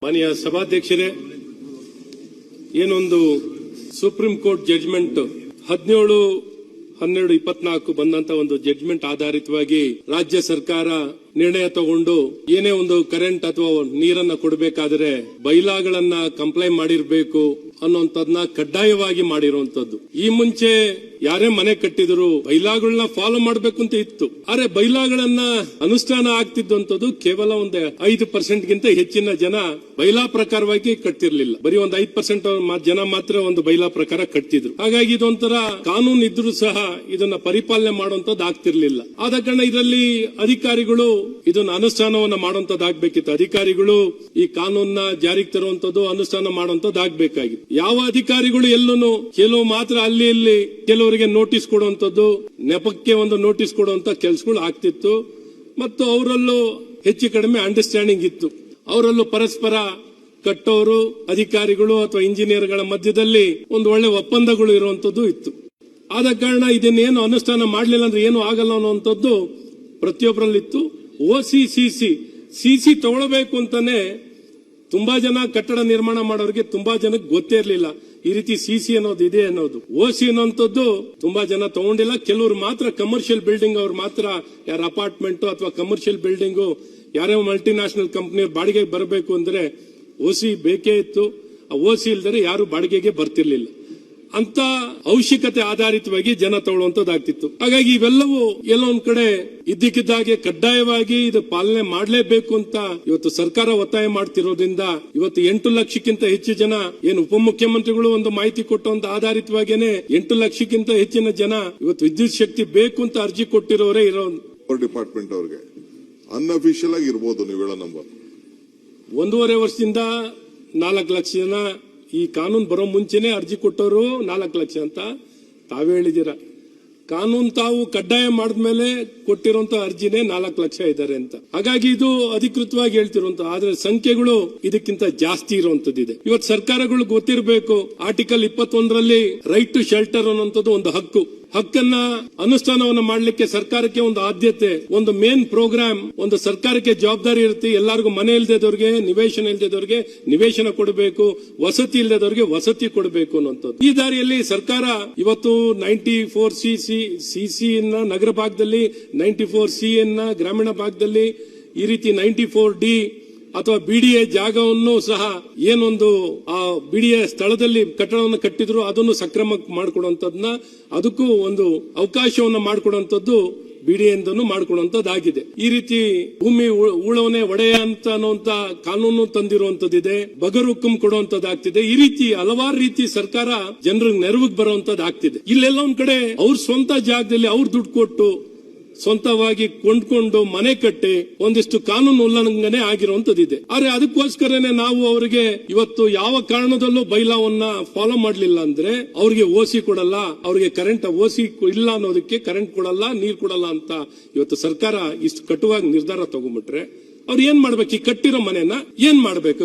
ಮಾನ್ಯ ಸಭಾಧ್ಯಕ್ಷರೇ, ಏನೊಂದು ಸುಪ್ರೀಂ ಕೋರ್ಟ್ ಜಡ್ಜ್ಮೆಂಟ್ 17/12/24 ಬಂದಂತ ಒಂದು ಜಡ್ಜ್ಮೆಂಟ್ ಆಧಾರಿತವಾಗಿ ರಾಜ್ಯ ಸರ್ಕಾರ ನಿರ್ಣಯ ತಗೊಂಡು ಏನೇ ಒಂದು ಕರೆಂಟ್ ಅಥವಾ ನೀರನ್ನ ಕೊಡಬೇಕಾದ್ರೆ ಬೈಲಾಗಳನ್ನ ಕಂಪ್ಲೈ ಮಾಡಿರಬೇಕು ಅನ್ನೋಂಥದ್ನ ಕಡ್ಡಾಯವಾಗಿ ಮಾಡಿರುವಂತದ್ದು. ಈ ಮುಂಚೆ ಯಾರೇ ಮನೆ ಕಟ್ಟಿದ್ರು ಬೈಲಾಗಳನ್ನ ಫಾಲೋ ಮಾಡಬೇಕು ಅಂತ ಇತ್ತು. ಆದ್ರೆ ಬೈಲಾಗಳನ್ನ ಅನುಷ್ಠಾನ ಆಗ್ತಿದ್ದಂಥದ್ದು ಕೇವಲ ಒಂದು 5% ಗಿಂತ ಹೆಚ್ಚಿನ ಜನ ಬೈಲಾ ಪ್ರಕಾರವಾಗಿ ಕಟ್ತಿರ್ಲಿಲ್ಲ. ಬರೀ ಒಂದು 5% ಜನ ಮಾತ್ರ ಒಂದು ಬೈಲಾ ಪ್ರಕಾರ ಕಟ್ತಿದ್ರು. ಹಾಗಾಗಿ ಇದೊಂಥರ ಕಾನೂನು ಇದ್ರೂ ಸಹ ಇದನ್ನ ಪರಿಪಾಲನೆ ಮಾಡುವಂತದ್ದು ಆಗ್ತಿರ್ಲಿಲ್ಲ. ಆದ ಕಾರಣ ಇದರಲ್ಲಿ ಅಧಿಕಾರಿಗಳು ಇದನ್ನ ಅನುಷ್ಠಾನವನ್ನ ಮಾಡುವಂತದ್ದಾಗಬೇಕಿತ್ತು. ಅಧಿಕಾರಿಗಳು ಈ ಕಾನೂನನ್ನ ಜಾರಿಗೆ ತರುವಂತದ್ದು, ಅನುಷ್ಠಾನ ಮಾಡುವಂತದ್ದು ಆಗ್ಬೇಕಾಗಿತ್ತು. ಯಾವ ಅಧಿಕಾರಿಗಳು ಎಲ್ಲೂ ಕೆಲವು ಮಾತ್ರ ಅಲ್ಲಿ ಇಲ್ಲಿ ಕೆಲವರಿಗೆ ನೋಟಿಸ್ ಕೊಡುವಂತದ್ದು, ನೆಪಕ್ಕೆ ಒಂದು ನೋಟಿಸ್ ಕೊಡುವಂತ ಕೆಲಸಗಳು ಆಗ್ತಿತ್ತು. ಮತ್ತು ಅವರಲ್ಲೂ ಹೆಚ್ಚು ಕಡಿಮೆ ಅಂಡರ್ಸ್ಟ್ಯಾಂಡಿಂಗ್ ಇತ್ತು. ಅವರಲ್ಲೂ ಪರಸ್ಪರ ಕಟ್ಟೋರು ಅಧಿಕಾರಿಗಳು ಅಥವಾ ಇಂಜಿನಿಯರ್ಗಳ ಮಧ್ಯದಲ್ಲಿ ಒಂದು ಒಳ್ಳೆ ಒಪ್ಪಂದಗಳು ಇರುವಂತದ್ದು ಇತ್ತು. ಆದ ಕಾರಣ ಇದನ್ನೇನು ಅನುಷ್ಠಾನ ಮಾಡಲಿಲ್ಲ ಅಂದ್ರೆ ಏನು ಆಗಲ್ಲ ಅನ್ನುವಂಥದ್ದು ಪ್ರತಿಯೊಬ್ಬರಲ್ಲಿತ್ತು. ಸಿಸಿ ತಗೊಳ್ಬೇಕು ಅಂತಾನೆ ತುಂಬಾ ಜನ ಕಟ್ಟಡ ನಿರ್ಮಾಣ ಮಾಡೋರಿಗೆ ತುಂಬಾ ಜನಕ್ಕೆ ಗೊತ್ತೇ ಇರಲಿಲ್ಲ ಈ ರೀತಿ ಸಿಸಿ ಅನ್ನೋದು ಇದೆ ಅನ್ನೋದು. ಓಸಿ ಅನ್ನೋಂಥದ್ದು ತುಂಬಾ ಜನ ತಗೊಂಡಿಲ್ಲ. ಕೆಲವರು ಮಾತ್ರ ಕಮರ್ಷಿಯಲ್ ಬಿಲ್ಡಿಂಗ್ ಅವ್ರು ಮಾತ್ರ, ಯಾರ ಅಪಾರ್ಟ್ಮೆಂಟ್ ಅಥವಾ ಕಮರ್ಷಿಯಲ್ ಬಿಲ್ಡಿಂಗು ಯಾರೇ ಮಲ್ಟಿನ್ಯಾಷನಲ್ ಕಂಪನಿ ಬಾಡಿಗೆಗೆ ಬರಬೇಕು ಅಂದ್ರೆ ಓಸಿ ಬೇಕೇ ಇತ್ತು. ಆ ಓಸಿ ಇಲ್ದರೆ ಯಾರು ಬಾಡಿಗೆಗೆ ಬರ್ತಿರ್ಲಿಲ್ಲ. ಅಂತ ಅವಶ್ಯಕತೆ ಆಧಾರಿತವಾಗಿ ಜನ ತಗೊಳ್ಳುವಂತದ್ದಾಗ್ತಿತ್ತು. ಹಾಗಾಗಿ ಇವೆಲ್ಲವೂ ಎಲ್ಲೊಂದ್ ಕಡೆ ಇದ್ದಕ್ಕಿದ್ದಾಗೆ ಕಡ್ಡಾಯವಾಗಿ ಇದು ಪಾಲನೆ ಮಾಡಲೇಬೇಕು ಅಂತ ಇವತ್ತು ಸರ್ಕಾರ ಒತ್ತಾಯ ಮಾಡ್ತಿರೋದ್ರಿಂದ ಇವತ್ತು 8 ಲಕ್ಷಕ್ಕಿಂತ ಹೆಚ್ಚು ಜನ ಏನು ಉಪಮುಖ್ಯಮಂತ್ರಿಗಳು ಒಂದು ಮಾಹಿತಿ ಕೊಟ್ಟಂತ ಆಧಾರಿತವಾಗೇನೆ 8 ಲಕ್ಷಕ್ಕಿಂತ ಹೆಚ್ಚಿನ ಜನ ಇವತ್ತು ವಿದ್ಯುತ್ ಶಕ್ತಿ ಬೇಕು ಅಂತ ಅರ್ಜಿ ಕೊಟ್ಟಿರೋರೇ ಇರೋ ಡಿಪಾರ್ಟ್ಮೆಂಟ್ ಅವ್ರಿಗೆ ಅನ್ಅಫಿಷಿಯಲ್ ಆಗಿ ಇರ್ಬೋದು. ನೀವು ಹೇಳೋ ನಂಬರ್ 1.5 ವರ್ಷದಿಂದ 4 ಲಕ್ಷ ಜನ ಈ ಕಾನೂನು ಬರೋ ಮುಂಚೆನೆ ಅರ್ಜಿ ಕೊಟ್ಟವರು 4 ಲಕ್ಷ ಅಂತ ತಾವೇ ಹೇಳಿದಿರ. ಕಾನೂನು ತಾವು ಕಡ್ಡಾಯ ಮಾಡಿದ್ಮೇಲೆ ಕೊಟ್ಟಿರುವಂತ ಅರ್ಜಿನೇ 4 ಲಕ್ಷ ಇದ್ದಾರೆ ಅಂತ. ಹಾಗಾಗಿ ಇದು ಅಧಿಕೃತವಾಗಿ ಹೇಳ್ತಿರುವಂತ, ಆದ್ರೆ ಸಂಖ್ಯೆಗಳು ಇದಕ್ಕಿಂತ ಜಾಸ್ತಿ ಇರುವಂತದ್ದಿದೆ. ಇವತ್ತು ಸರ್ಕಾರಗಳು ಗೊತ್ತಿರಬೇಕು, ಆರ್ಟಿಕಲ್ 21ರಲ್ಲಿ ರೈಟ್ ಟು ಶೆಲ್ಟರ್ ಅನ್ನುವಂಥದ್ದು ಒಂದು ಹಕ್ಕನ್ನ ಅನುಷ್ಠಾನವನ್ನು ಮಾಡಲಿಕ್ಕೆ ಸರ್ಕಾರಕ್ಕೆ ಒಂದು ಆದ್ಯತೆ, ಒಂದು ಮೇನ್ ಪ್ರೋಗ್ರಾಮ್, ಒಂದು ಸರ್ಕಾರಕ್ಕೆ ಜವಾಬ್ದಾರಿ ಇರುತ್ತೆ. ಎಲ್ಲರಿಗೂ ಮನೆ ಇಲ್ದೇದವ್ರಿಗೆ, ನಿವೇಶನ ಇಲ್ದೇದವ್ರಿಗೆ ನಿವೇಶನ ಕೊಡಬೇಕು, ವಸತಿ ಇಲ್ದೇದವ್ರಿಗೆ ವಸತಿ ಕೊಡಬೇಕು ಅನ್ನುವಂಥದ್ದು. ಈ ದಾರಿಯಲ್ಲಿ ಸರ್ಕಾರ ಇವತ್ತು 94 ಸಿಸಿ ನಗರ ಭಾಗದಲ್ಲಿ, 94C ಗ್ರಾಮೀಣ ಭಾಗದಲ್ಲಿ, ಈ ರೀತಿ 94D ಅಥವಾ ಬಿಡಿಎ ಜಾಗವನ್ನು ಸಹ ಏನೊಂದು ಆ ಬಿಡಿಎ ಸ್ಥಳದಲ್ಲಿ ಕಟ್ಟಡವನ್ನು ಕಟ್ಟಿದ್ರು ಅದನ್ನು ಸಕ್ರಮ ಮಾಡಿಕೊಡುವಂತದ್ನ, ಅದಕ್ಕೂ ಒಂದು ಅವಕಾಶವನ್ನು ಮಾಡಿಕೊಡುವಂತದ್ದು ಬಿಡಿಎಂದನ್ನು ಮಾಡಿಕೊಡುವಂತದ್ದಾಗಿದೆ. ಈ ರೀತಿ ಭೂಮಿ ಉಳವನೆ ಒಡೆಯ ಅಂತ ಅನ್ನುವಂತ ಕಾನೂನು ತಂದಿರುವಂತದ್ದಿದೆ, ಬಗರುಕುಂ ಕೊಡುವಂತದ್ದಾಗ್ತಿದೆ. ಈ ರೀತಿ ಹಲವಾರು ರೀತಿ ಸರ್ಕಾರ ಜನರಿಗೆ ನೆರವಿಗೆ ಬರುವಂತದ್ದಾಗ್ತಿದೆ. ಇಲ್ಲೆಲ್ಲ ಒಂದ್ ಕಡೆ ಅವ್ರ ಸ್ವಂತ ಜಾಗದಲ್ಲಿ ಅವ್ರ ದುಡ್ಡು ಕೊಟ್ಟು ಸ್ವಂತವಾಗಿ ಕೊಂಡ್ಕೊಂಡು ಮನೆ ಕಟ್ಟಿ ಒಂದಿಷ್ಟು ಕಾನೂನು ಉಲ್ಲಂಘನೆ ಆಗಿರುವಂತದ್ದಿದೆ. ಆದ್ರೆ ಅದಕ್ಕೋಸ್ಕರನೇ ನಾವು ಅವರಿಗೆ ಇವತ್ತು ಯಾವ ಕಾರಣದಲ್ಲೂ ಬೈಲಾವನ್ನ ಫಾಲೋ ಮಾಡಲಿಲ್ಲ ಅಂದ್ರೆ ಅವ್ರಿಗೆ ಓಸಿ ಕೊಡಲ್ಲ, ಅವ್ರಿಗೆ ಕರೆಂಟ್ ಓಸಿ ಇಲ್ಲ ಅನ್ನೋದಕ್ಕೆ ಕರೆಂಟ್ ಕೊಡಲ್ಲ, ನೀರ್ ಕೊಡಲ್ಲ ಅಂತ ಇವತ್ತು ಸರ್ಕಾರ ಇಷ್ಟು ಕಟುವಾಗಿ ನಿರ್ಧಾರ ತಗೊಂಡ್ಬಿಟ್ರೆ ಅವ್ರು ಏನ್ ಮಾಡ್ಬೇಕು? ಈ ಕಟ್ಟಿರೋ ಮನೆನ ಏನ್ ಮಾಡ್ಬೇಕು?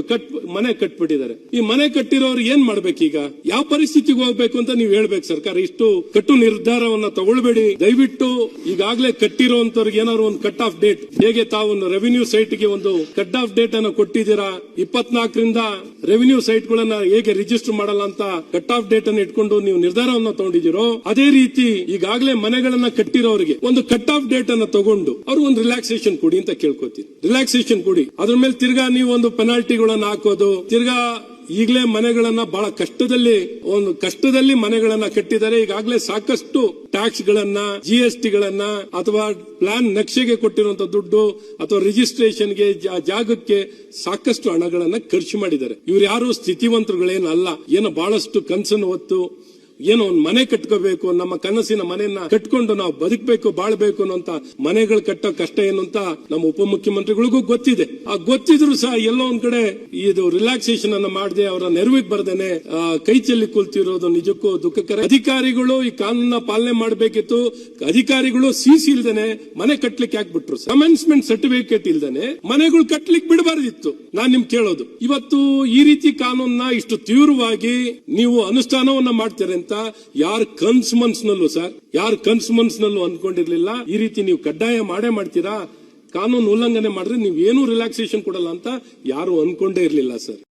ಮನೆ ಕಟ್ಬಿಟ್ಟಿದ್ದಾರೆ. ಈ ಮನೆ ಕಟ್ಟಿರೋರು ಏನ್ ಮಾಡ್ಬೇಕೀಗ? ಯಾವ ಪರಿಸ್ಥಿತಿಗೆ ಹೋಗ್ಬೇಕು ಅಂತ ನೀವು ಹೇಳ್ಬೇಕು. ಸರ್ಕಾರ ಇಷ್ಟು ಕಟ್ಟು ನಿರ್ಧಾರವನ್ನ ತಗೊಳ್ಬೇಡಿ ದಯವಿಟ್ಟು. ಈಗಾಗಲೇ ಕಟ್ಟಿರೋಂತವ್ರಿಗೆ ಏನಾದ್ರು ಒಂದು ಕಟ್ ಆಫ್ ಡೇಟ್, ಹೇಗೆ ತಾವು ರೆವಿನ್ಯೂ ಸೈಟ್ ಗೆ ಒಂದು ಕಟ್ ಆಫ್ ಡೇಟ್ ಅನ್ನು ಕೊಟ್ಟಿದ್ದೀರಾ, 24ರಿಂದ ರೆವಿನ್ಯೂ ಸೈಟ್ ಗಳನ್ನ ಹೇಗೆ ರಿಜಿಸ್ಟರ್ ಮಾಡಲ್ಲ ಅಂತ ಕಟ್ ಆಫ್ ಡೇಟ್ ಅನ್ನು ಇಟ್ಕೊಂಡು ನೀವು ನಿರ್ಧಾರವನ್ನ ತಗೊಂಡಿದ್ದೀರೋ, ಅದೇ ರೀತಿ ಈಗಾಗಲೇ ಮನೆಗಳನ್ನ ಕಟ್ಟಿರೋರಿಗೆ ಒಂದು ಕಟ್ ಆಫ್ ಡೇಟ್ ಅನ್ನ ತಗೊಂಡು ಅವ್ರು ಒಂದು ರಿಲ್ಯಾಕ್ಸೇಷನ್ ಕೊಡಿ ಅಂತ ಕೇಳ್ಕೊತೀನಿ. ರಿಲ್ಯಾಕ್ಸೇಷನ್ ಕೊಡಿ. ಅದ್ರ ಮೇಲೆ ತಿರ್ಗಾ ನೀವು ಒಂದು ಪೆನಾಲ್ಟಿಗಳನ್ನ ಹಾಕೋದು, ತಿರ್ಗಾ ಈಗಲೇ ಮನೆಗಳನ್ನ ಬಹಳ ಕಷ್ಟದಲ್ಲಿ ಮನೆಗಳನ್ನ ಕಟ್ಟಿದ್ದಾರೆ. ಈಗಾಗಲೇ ಸಾಕಷ್ಟು ಟ್ಯಾಕ್ಸ್ ಗಳನ್ನ, GST ಗಳನ್ನ ಅಥವಾ ಪ್ಲಾನ್ ನಕ್ಷೆಗೆ ಕೊಟ್ಟಿರುವಂತ ದುಡ್ಡು ಅಥವಾ ರಿಜಿಸ್ಟ್ರೇಷನ್ಗೆ ಜಾಗಕ್ಕೆ ಸಾಕಷ್ಟು ಹಣಗಳನ್ನ ಖರ್ಚು ಮಾಡಿದ್ದಾರೆ. ಇವ್ರು ಯಾರು ಸ್ಥಿತಿವಂತರುಗಳೇನಲ್ಲ, ಏನೋ ಬಹಳಷ್ಟು ಕನಸನ್ನು ಹೊತ್ತು ಏನೋ ಒಂದು ಮನೆ ಕಟ್ಕೋಬೇಕು, ನಮ್ಮ ಕನಸಿನ ಮನೆಯನ್ನ ಕಟ್ಕೊಂಡು ನಾವು ಬದುಕಬೇಕು, ಬಾಳ್ಬೇಕು ಅನ್ನೋಂತ ಮನೆಗಳು ಕಟ್ಟೋ ಕಷ್ಟ ಏನು ಅಂತ ನಮ್ಮ ಉಪಮುಖ್ಯಮಂತ್ರಿಗಳಿಗೂ ಗೊತ್ತಿದೆ. ಆ ಗೊತ್ತಿದ್ರು ಸಹ ಎಲ್ಲೋ ಒಂದ್ ಕಡೆ ಇದು ರಿಲ್ಯಾಕ್ಸೇಷನ್ ಅನ್ನ ಮಾಡದೆ ಅವರ ನೆರವಿಗೆ ಬರ್ದೇನೆ ಕೈ ಚೆಲ್ಲಿ ಕೂಲ್ತಿರೋದು ನಿಜಕ್ಕೂ ದುಃಖಕರ. ಅಧಿಕಾರಿಗಳು ಈ ಕಾನೂನ ಪಾಲನೆ ಮಾಡಬೇಕಿತ್ತು. ಅಧಿಕಾರಿಗಳು ಸಿಸಿ ಇಲ್ದೇನೆ ಮನೆ ಕಟ್ಲಿಕ್ಕೆ ಹಾಕ್ಬಿಟ್ರು. ಕಮೆನ್ಸ್ಮೆಂಟ್ ಸರ್ಟಿಫಿಕೇಟ್ ಇಲ್ದೇನೆ ಮನೆಗಳು ಕಟ್ಲಿಕ್ಕೆ ಬಿಡಬಾರ್ದಿತ್ತು. ನಾನ್ ನಿಮ್ಗೆ ಕೇಳೋದು, ಇವತ್ತು ಈ ರೀತಿ ಕಾನೂನನ್ನ ಇಷ್ಟು ತೀವ್ರವಾಗಿ ನೀವು ಅನುಷ್ಠಾನವನ್ನ ಮಾಡ್ತೀರ ಅಂತ ಯಾರ ಕನ್ಸ್ಮನ್ಸ್ನಲ್ಲೂ ಅನ್ಕೊಂಡಿರ್ಲಿಲ್ಲ. ಈ ರೀತಿ ನೀವು ಕಡ್ಡಾಯ ಮಾಡೇ ಮಾಡ್ತೀರಾ? ಕಾನೂನು ಉಲ್ಲಂಘನೆ ಮಾಡಿದ್ರೆ ನೀವೇನು ರಿಲ್ಯಾಕ್ಸೇಷನ್ ಕೊಡಲ್ಲ ಅಂತ ಯಾರು ಅನ್ಕೊಂಡೇ ಇರ್ಲಿಲ್ಲ ಸರ್.